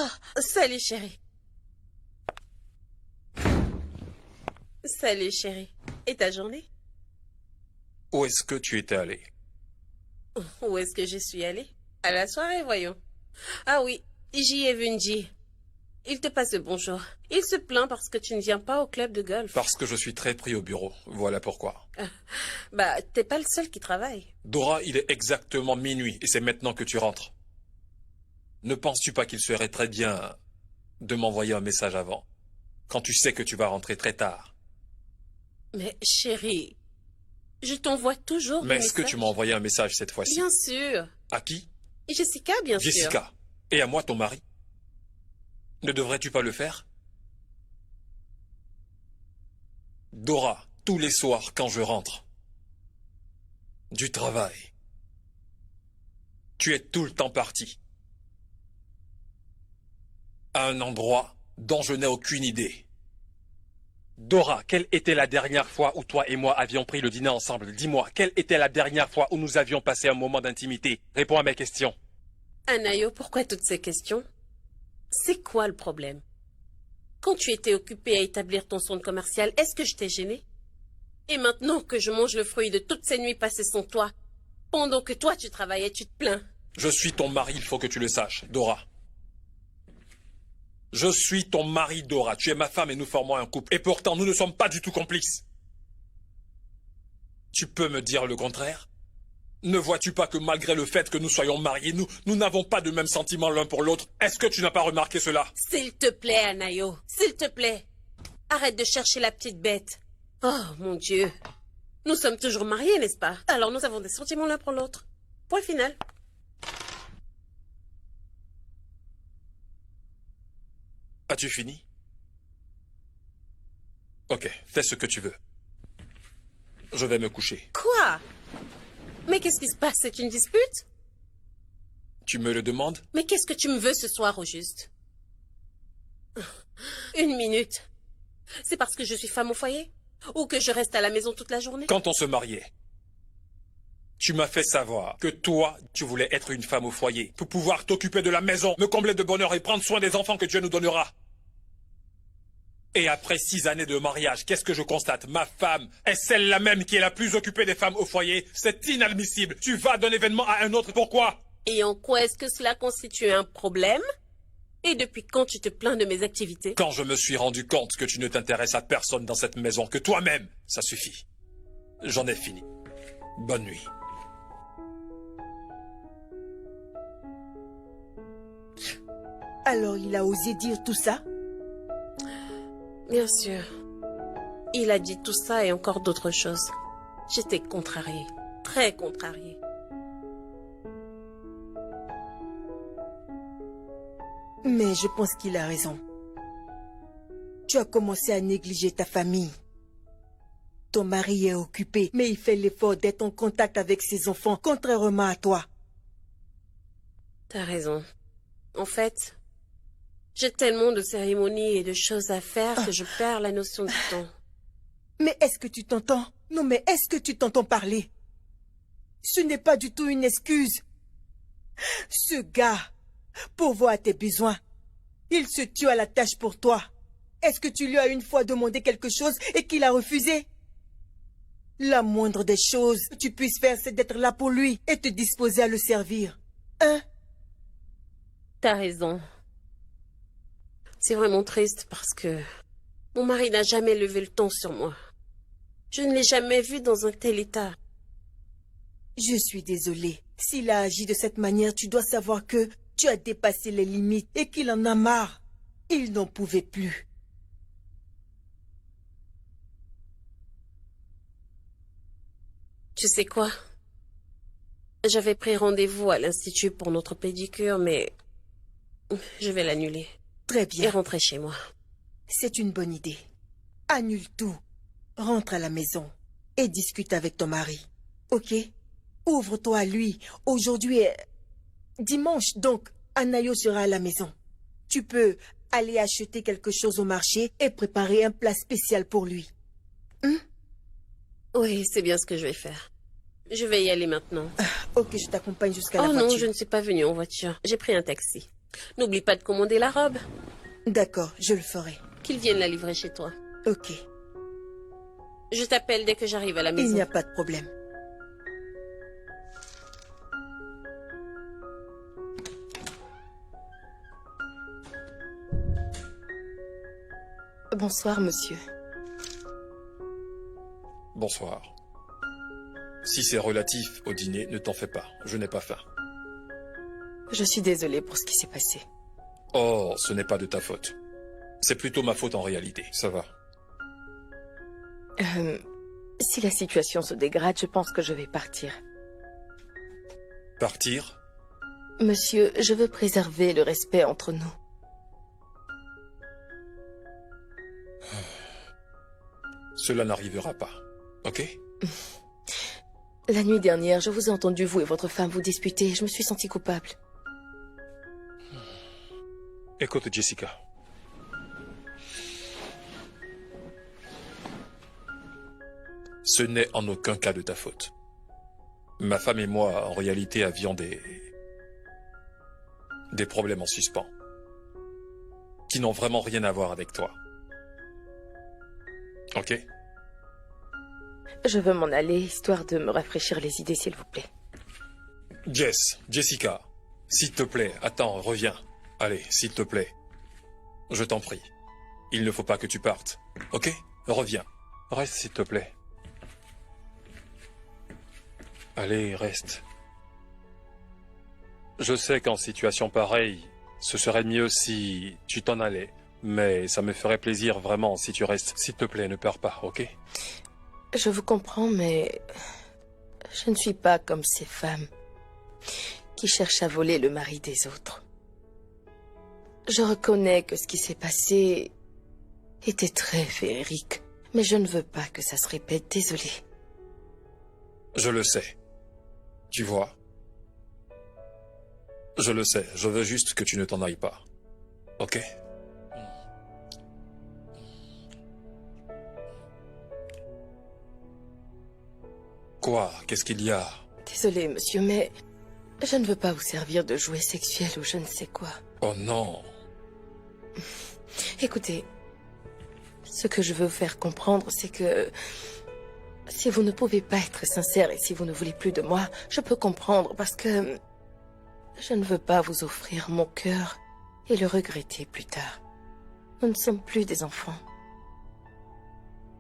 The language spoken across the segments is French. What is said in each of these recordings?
Oh, salut chérie. Salut chérie. Et ta journée? Où est-ce que tu étais allé? Où est-ce que je suis allée? À la soirée, voyons. Ah oui, j'y ai vu Nji. Il te passe le bonjour. Il se plaint parce que tu ne viens pas au club de golf. Parce que je suis très pris au bureau. Voilà pourquoi. Bah, t'es pas le seul qui travaille. Dora, il est exactement minuit et c'est maintenant que tu rentres. Ne penses-tu pas qu'il serait très bien de m'envoyer un message avant, quand tu sais que tu vas rentrer très tard? Mais chérie, je t'envoie toujours Mais des est-ce que tu m'as envoyé un message cette fois-ci? Bien sûr. À qui? Jessica, bien sûr. Jessica. Et à moi, ton mari? Ne devrais-tu pas le faire? Dora, tous les soirs quand je rentre du travail, tu es tout le temps parti à un endroit dont je n'ai aucune idée. Dora, quelle était la dernière fois où toi et moi avions pris le dîner ensemble? Dis-moi, quelle était la dernière fois où nous avions passé un moment d'intimité? Réponds à mes questions. Anayo, pourquoi toutes ces questions? C'est quoi le problème? Quand tu étais occupée à établir ton centre commercial, est-ce que je t'ai gênée? Et maintenant que je mange le fruit de toutes ces nuits passées sans toi, pendant que toi tu travaillais, tu te plains? Je suis ton mari, il faut que tu le saches, Dora. Je suis ton mari, Dora. Tu es ma femme et nous formons un couple. Et pourtant, nous ne sommes pas du tout complices. Tu peux me dire le contraire? Ne vois-tu pas que malgré le fait que nous soyons mariés, nous n'avons pas de mêmes sentiments l'un pour l'autre? Est-ce que tu n'as pas remarqué cela? S'il te plaît, Anayo, s'il te plaît. Arrête de chercher la petite bête. Oh, mon Dieu. Nous sommes toujours mariés, n'est-ce pas? Alors nous avons des sentiments l'un pour l'autre. Point final. As-tu fini? Ok, fais ce que tu veux. Je vais me coucher. Quoi? Mais qu'est-ce qui se passe? C'est une dispute? Tu me le demandes? Mais qu'est-ce que tu me veux ce soir, au juste? Une minute. C'est parce que je suis femme au foyer? Ou que je reste à la maison toute la journée? Quand on se mariait, tu m'as fait savoir que toi, tu voulais être une femme au foyer pour pouvoir t'occuper de la maison, me combler de bonheur et prendre soin des enfants que Dieu nous donnera. Et après 6 années de mariage, qu'est-ce que je constate? Ma femme est celle-là même qui est la plus occupée des femmes au foyer. C'est inadmissible. Tu vas d'un événement à un autre. Pourquoi? Et en quoi est-ce que cela constitue un problème? Et depuis quand tu te plains de mes activités? Quand je me suis rendu compte que tu ne t'intéresses à personne dans cette maison que toi-même, ça suffit. J'en ai fini. Bonne nuit. Alors il a osé dire tout ça? Bien sûr. Il a dit tout ça et encore d'autres choses. J'étais contrariée. Très contrariée. Mais je pense qu'il a raison. Tu as commencé à négliger ta famille. Ton mari est occupé, mais il fait l'effort d'être en contact avec ses enfants, contrairement à toi. T'as raison. En fait, j'ai tellement de cérémonies et de choses à faire que je perds la notion du temps. Mais est-ce que tu t'entends? Non, mais est-ce que tu t'entends parler? Ce n'est pas du tout une excuse. Ce gars pourvoit à tes besoins. Il se tue à la tâche pour toi. Est-ce que tu lui as une fois demandé quelque chose et qu'il a refusé? La moindre des choses que tu puisses faire, c'est d'être là pour lui et te disposer à le servir. Hein? T'as raison. C'est vraiment triste parce que mon mari n'a jamais levé le ton sur moi. Je ne l'ai jamais vu dans un tel état. Je suis désolée. S'il a agi de cette manière, tu dois savoir que tu as dépassé les limites et qu'il en a marre. Il n'en pouvait plus. Tu sais quoi? J'avais pris rendez-vous à l'institut pour notre pédicure, mais je vais l'annuler. Très Et bien. rentrer chez moi. C'est une bonne idée. Annule tout. Rentre à la maison et discute avec ton mari. Ok? Ouvre-toi à lui. Aujourd'hui est dimanche, donc Anayo sera à la maison. Tu peux aller acheter quelque chose au marché et préparer un plat spécial pour lui. Oui, c'est bien ce que je vais faire. Je vais y aller maintenant. Ok, je t'accompagne jusqu'à la Oh non, voiture. je ne suis pas venue en voiture. J'ai pris un taxi. N'oublie pas de commander la robe. D'accord, je le ferai. Qu'ils viennent la livrer chez toi. Ok, Je t'appelle dès que j'arrive à la il maison. n'y a pas de problème. Bonsoir, monsieur. Bonsoir. Si c'est relatif au dîner, ne t'en fais pas. Je n'ai pas faim. Je suis désolée pour ce qui s'est passé. Oh, ce n'est pas de ta faute. C'est plutôt ma faute en réalité. Ça va. Si la situation se dégrade, je pense que je vais partir. Partir? Monsieur, je veux préserver le respect entre nous. Cela n'arrivera pas. Ok? La nuit dernière, je vous ai entendu, vous et votre femme, vous disputer. Je me suis sentie coupable. Écoute, Jessica. Ce n'est en aucun cas de ta faute. Ma femme et moi, en réalité, avions des problèmes en suspens. Qui n'ont vraiment rien à voir avec toi. Ok? Je veux m'en aller, histoire de me rafraîchir les idées, s'il vous plaît. Jessica, s'il te plaît, attends, reviens. Allez, s'il te plaît. Je t'en prie. Il ne faut pas que tu partes. Ok? Reviens. Reste, s'il te plaît. Allez, reste. Je sais qu'en situation pareille, ce serait mieux si tu t'en allais. Mais ça me ferait plaisir vraiment si tu restes. S'il te plaît, ne pars pas, ok? Je vous comprends, mais je ne suis pas comme ces femmes qui cherchent à voler le mari des autres. Je reconnais que ce qui s'est passé était très féerique, mais je ne veux pas que ça se répète, désolée. Je le sais. Tu vois? Je le sais, je veux juste que tu ne t'en ailles pas. Ok? Quoi? Qu'est-ce qu'il y a? Désolée, monsieur, mais je ne veux pas vous servir de jouet sexuel ou je ne sais quoi. Oh non! Écoutez, ce que je veux vous faire comprendre, c'est que si vous ne pouvez pas être sincère et si vous ne voulez plus de moi, je peux comprendre parce que je ne veux pas vous offrir mon cœur et le regretter plus tard. Nous ne sommes plus des enfants.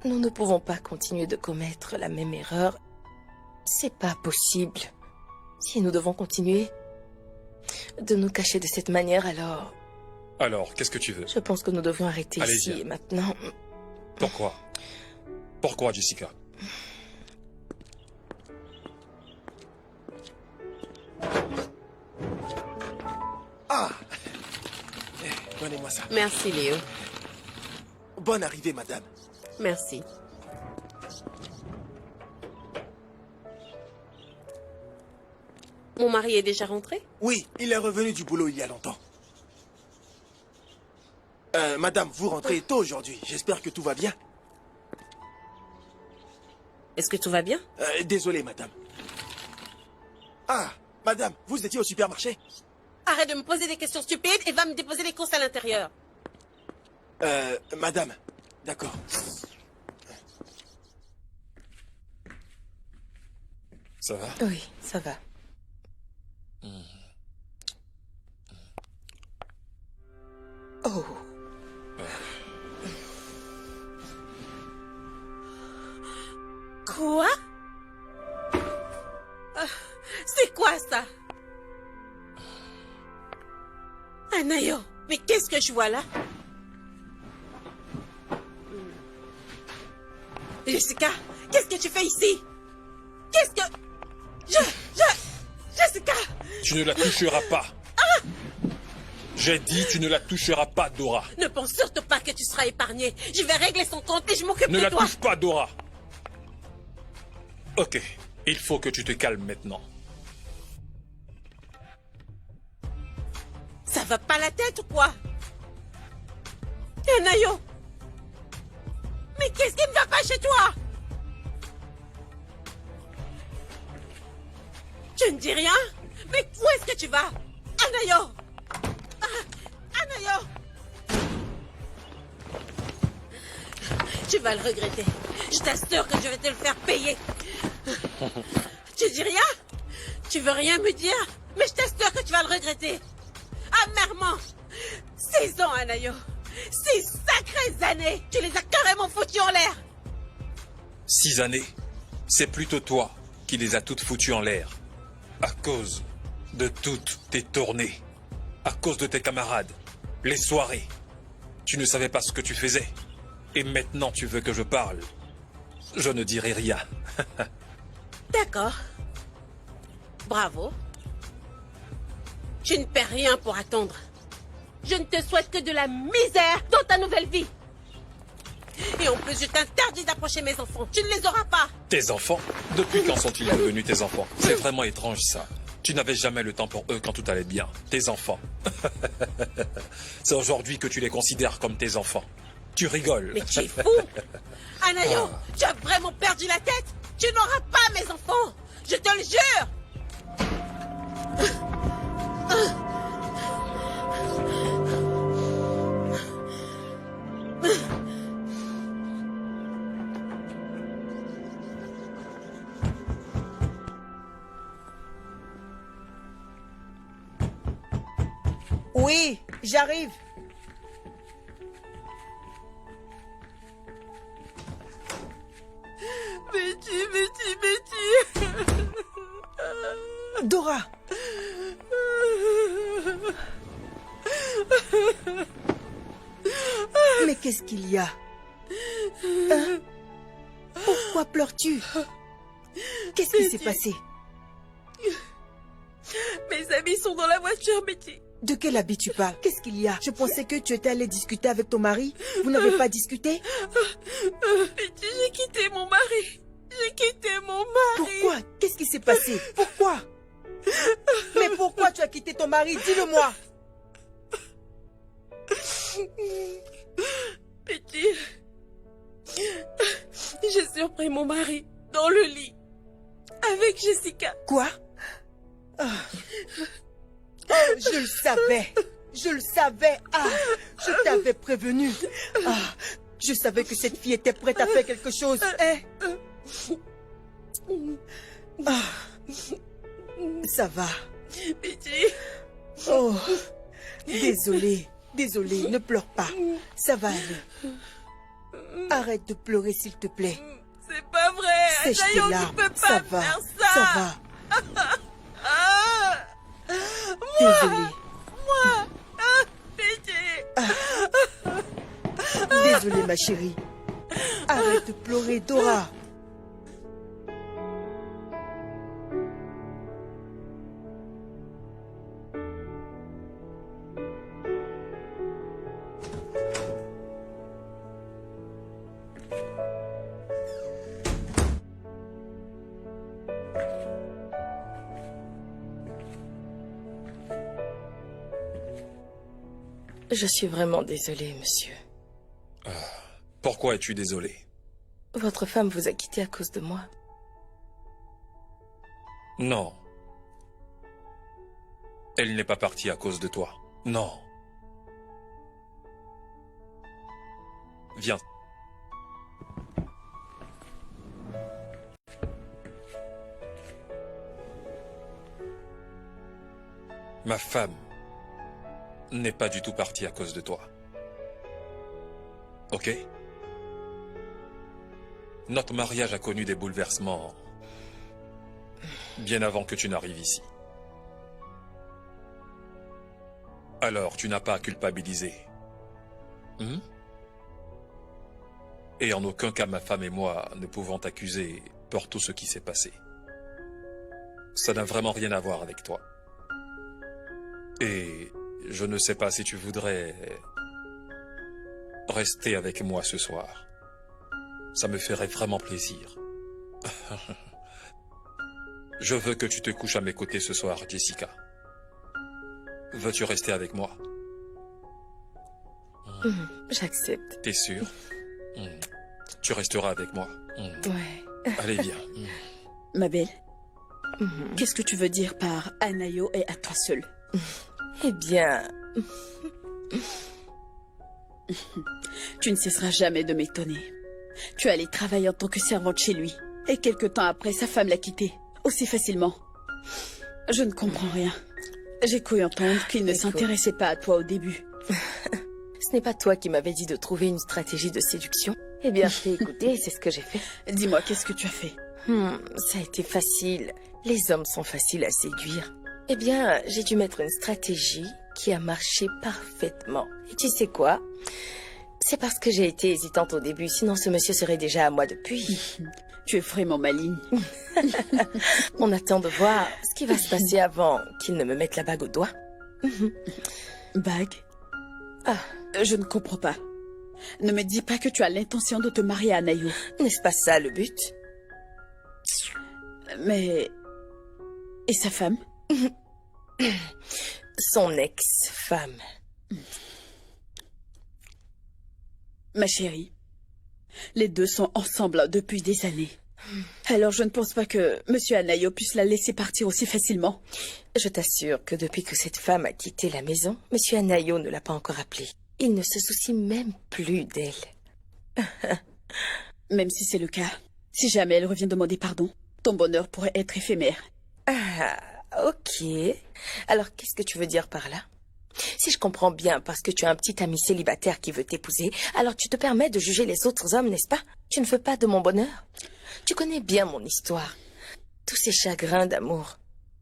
Nous ne pouvons pas continuer de commettre la même erreur. C'est pas possible. Si nous devons continuer de nous cacher de cette manière, alors... Alors, qu'est-ce que tu veux? Je pense que nous devons arrêter Allez, ici viens. et maintenant. Pourquoi? Pourquoi, Jessica? Ah! Donnez-moi ça. Merci, Léo. Bonne arrivée, madame. Merci. Mon mari est déjà rentré? Oui, il est revenu du boulot il y a longtemps. Madame, vous rentrez tôt aujourd'hui. J'espère que tout va bien. Est-ce que tout va bien? Désolé, madame. Ah, madame, vous étiez au supermarché? Arrête de me poser des questions stupides et va me déposer les courses à l'intérieur. Madame, d'accord. Ça va? Oui, ça va. Oh. Quoi? C'est quoi ça? Anayo, mais qu'est-ce que je vois là? Jessica, qu'est-ce que tu fais ici? Qu'est-ce que... Jessica! Tu ne la toucheras pas. J'ai dit, tu ne la toucheras pas, Dora. Ne pense surtout pas que tu seras épargnée. Je vais régler son compte et je m'occupe Ne de la toi. touche pas, Dora. Ok, il faut que tu te calmes maintenant. Ça va pas la tête ou quoi? Anayo! Mais qu'est-ce qui ne va pas chez toi? Tu ne dis rien? Mais où est-ce que tu vas? Anayo! Tu vas le regretter. Je t'assure que je vais te le faire payer. Tu dis rien? Tu veux rien me dire? Mais je t'assure que tu vas le regretter. Amèrement. 6 ans, Anayo. 6 sacrées années. Tu les as carrément foutues en l'air. 6 années, c'est plutôt toi qui les as toutes foutues en l'air. À cause de toutes tes tournées. À cause de tes camarades. Les soirées. Tu ne savais pas ce que tu faisais. Et maintenant tu veux que je parle. Je ne dirai rien. D'accord. Bravo. Tu ne perds rien pour attendre. Je ne te souhaite que de la misère dans ta nouvelle vie. Et en plus, je t'interdis d'approcher mes enfants. Tu ne les auras pas. Tes enfants? Depuis quand sont-ils devenus tes enfants? C'est vraiment étrange ça. Tu n'avais jamais le temps pour eux quand tout allait bien. Tes enfants. C'est aujourd'hui que tu les considères comme tes enfants. Tu rigoles. Mais tu es fou. Anayo, tu as vraiment perdu la tête. Tu n'auras pas mes enfants. Je te le jure. Oui, j'arrive. Betty. Dora. Mais qu'est-ce qu'il y a? Hein? Pourquoi pleures-tu? Qu'est-ce qui s'est passé? Mes amis sont dans la voiture, Betty. De quel habit tu parles? Qu'est-ce qu'il y a? Je pensais que tu étais allé discuter avec ton mari. Vous n'avez pas discuté? Betty, j'ai quitté mon mari. J'ai quitté mon mari. Pourquoi? Qu'est-ce qui s'est passé? Pourquoi? Mais pourquoi tu as quitté ton mari? Dis-le-moi. Betty, j'ai surpris mon mari dans le lit avec Jessica. Quoi? Ah. Oh, je le savais. Je le savais. Ah, je t'avais prévenu. Ah, je savais que cette fille était prête à faire quelque chose. Hein? Ah, ça va. Betty. Oh, désolée. Désolée, ne pleure pas. Ça va aller. Arrête de pleurer, s'il te plaît. C'est pas vrai. Sèche tes Anayo, tu larmes. peux pas Ça me va. faire ça. Ça va. Ah, Désolée. moi. Betty. Désolée, ma chérie. Arrête de pleurer, Dora. Je suis vraiment désolée, monsieur. Pourquoi es-tu désolé? Votre femme vous a quitté à cause de moi. Non. Elle n'est pas partie à cause de toi. Non. Viens. Ma femme n'est pas du tout partie à cause de toi. Ok? Notre mariage a connu des bouleversements bien avant que tu n'arrives ici. Alors, tu n'as pas à culpabiliser. Et en aucun cas, ma femme et moi ne pouvons t'accuser pour tout ce qui s'est passé. Ça n'a vraiment rien à voir avec toi. Et je ne sais pas si tu voudrais rester avec moi ce soir. Ça me ferait vraiment plaisir. Je veux que tu te couches à mes côtés ce soir, Jessica. Veux-tu rester avec moi? J'accepte. T'es sûre? Tu resteras avec moi. Ouais. Allez, viens. Ma belle, qu'est-ce que tu veux dire par Anayo est à toi seule? Eh bien, Tu ne cesseras jamais de m'étonner. Tu es allée travailler en tant que servante chez lui. Et quelque temps après, sa femme l'a quitté. Aussi facilement. Je ne comprends rien. J'ai cru entendre qu'il ne Écoute. s'intéressait pas à toi au début. Ce n'est pas toi qui m'avais dit de trouver une stratégie de séduction? Eh bien, je t'ai écouté et c'est ce que j'ai fait. Dis-moi, qu'est-ce que tu as fait? Ça a été facile. Les hommes sont faciles à séduire. Eh bien, j'ai dû mettre une stratégie qui a marché parfaitement. Et tu sais quoi? C'est parce que j'ai été hésitante au début, sinon ce monsieur serait déjà à moi depuis. Tu es vraiment maligne. On attend de voir ce qui va se passer avant qu'il ne me mette la bague au doigt. Bague? Je ne comprends pas. Ne me dis pas que tu as l'intention de te marier à Anayo. N'est-ce pas ça le but? Mais... Et sa femme? Son ex-femme. Ma chérie, les deux sont ensemble depuis des années. Alors je ne pense pas que Monsieur Anayo puisse la laisser partir aussi facilement. Je t'assure que depuis que cette femme a quitté la maison, Monsieur Anayo ne l'a pas encore appelée. Il ne se soucie même plus d'elle. Même si c'est le cas, si jamais elle revient demander pardon, ton bonheur pourrait être éphémère. Ah, ok. Alors, qu'est-ce que tu veux dire par là? Si je comprends bien, parce que tu as un petit ami célibataire qui veut t'épouser, alors tu te permets de juger les autres hommes, n'est-ce pas? Tu ne veux pas de mon bonheur? Tu connais bien mon histoire. Tous ces chagrins d'amour,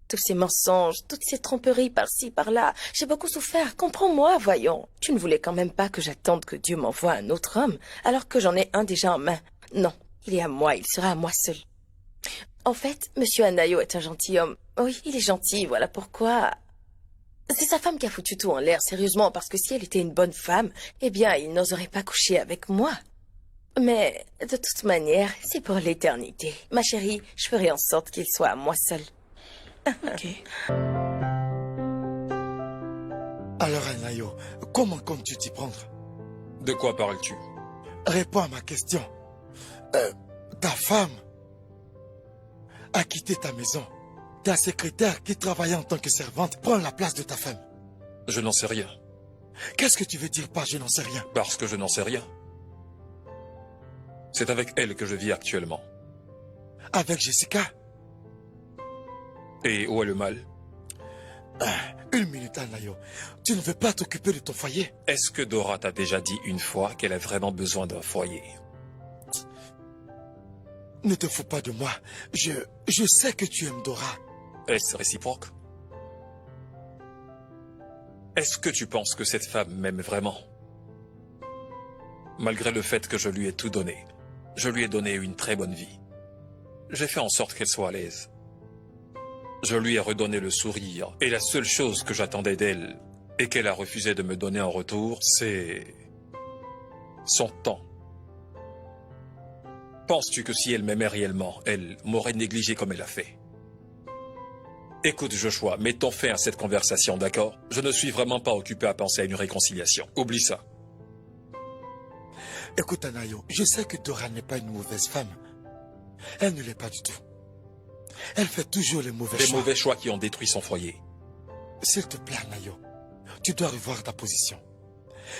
tous ces mensonges, toutes ces tromperies par-ci, par-là. J'ai beaucoup souffert. Comprends-moi, voyons. Tu ne voulais quand même pas que j'attende que Dieu m'envoie un autre homme, alors que j'en ai un déjà en main. Non, il est à moi, il sera à moi seul. En fait, Monsieur Anayo est un gentilhomme. Oui, il est gentil, voilà pourquoi... C'est sa femme qui a foutu tout en l'air, sérieusement, parce que si elle était une bonne femme, eh bien, il n'oserait pas coucher avec moi. Mais, de toute manière, c'est pour l'éternité. Ma chérie, je ferai en sorte qu'il soit à moi seul. Ok. Alors, Anayo, comment comptes-tu t'y prendre? De quoi parles-tu? Réponds à ma question. Ta femme a quitté ta maison. Ta secrétaire qui travaillait en tant que servante prend la place de ta femme. Je n'en sais rien. Qu'est-ce que tu veux dire par je n'en sais rien? Parce que je n'en sais rien. C'est avec elle que je vis actuellement. Avec Jessica? Et où est le mal? Une minute, Anayo. Tu ne veux pas t'occuper de ton foyer? Est-ce que Dora t'a déjà dit une fois qu'elle a vraiment besoin d'un foyer? Ne te fous pas de moi. Je sais que tu aimes Dora. Est-ce réciproque? Est-ce que tu penses que cette femme m'aime vraiment? Malgré le fait que je lui ai tout donné, je lui ai donné une très bonne vie. J'ai fait en sorte qu'elle soit à l'aise. Je lui ai redonné le sourire. Et la seule chose que j'attendais d'elle et qu'elle a refusé de me donner en retour, c'est son temps. Penses-tu que si elle m'aimait réellement, elle m'aurait négligé comme elle a fait? Écoute, Joshua, mettons fin à cette conversation, d'accord? Je ne suis vraiment pas occupé à penser à une réconciliation. Oublie ça. Écoute, Anayo, je sais que Dora n'est pas une mauvaise femme. Elle ne l'est pas du tout. Elle fait toujours les mauvais choix. Les mauvais choix qui ont détruit son foyer. S'il te plaît, Anayo, tu dois revoir ta position.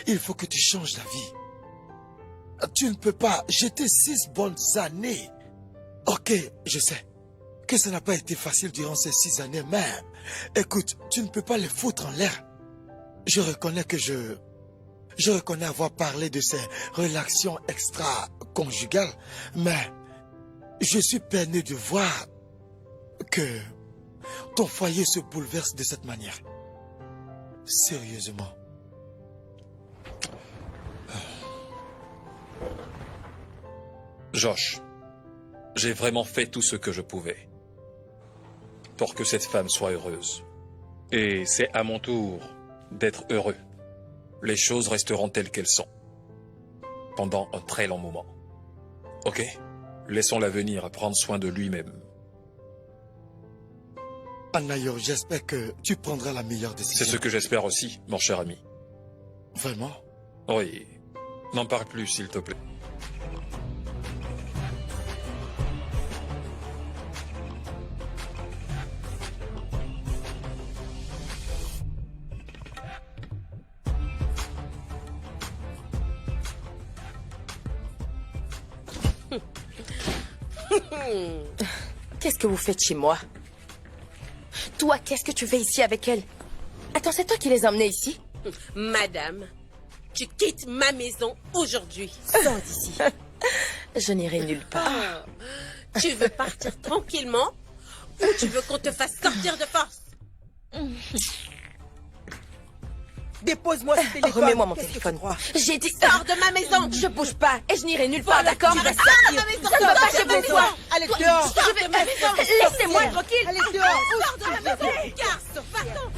Il faut que tu changes d'avis. Tu ne peux pas jeter 6 bonnes années. Ok, je sais que ça n'a pas été facile durant ces 6 années, mais écoute, tu ne peux pas les foutre en l'air. Je reconnais que je reconnais avoir parlé de ces relations extra-conjugales, mais je suis peiné de voir que ton foyer se bouleverse de cette manière. Sérieusement. Josh, j'ai vraiment fait tout ce que je pouvais pour que cette femme soit heureuse. Et c'est à mon tour d'être heureux. Les choses resteront telles qu'elles sont pendant un très long moment. Ok? Laissons l'avenir prendre soin de lui-même. Anayo, j'espère que tu prendras la meilleure décision. C'est ce que j'espère aussi, mon cher ami. Vraiment? Oui. N'en parle plus, s'il te plaît. Qu'est-ce que vous faites chez moi? Toi, qu'est-ce que tu fais ici avec elle? Attends, c'est toi qui les as emmenés ici? Madame, tu quittes ma maison aujourd'hui. Sors d'ici. Je n'irai nulle part. Tu veux partir tranquillement ou tu veux qu'on te fasse sortir de force? Dépose-moi ce téléphone. Remets-moi mon Qu'est-ce que tu téléphone. crois? J'ai dit... Sors de ma maison! Je bouge pas et je n'irai nulle part, Voilà, d'accord? tu Je vais vas sortir de sortir. ma maison! Ça ne va Sors pas de chez ma vous, maison! toi. Allez, dehors. Je vais... Laissez-moi tranquille. Allez, dehors. Sors de ma maison! Garce, va-t'en!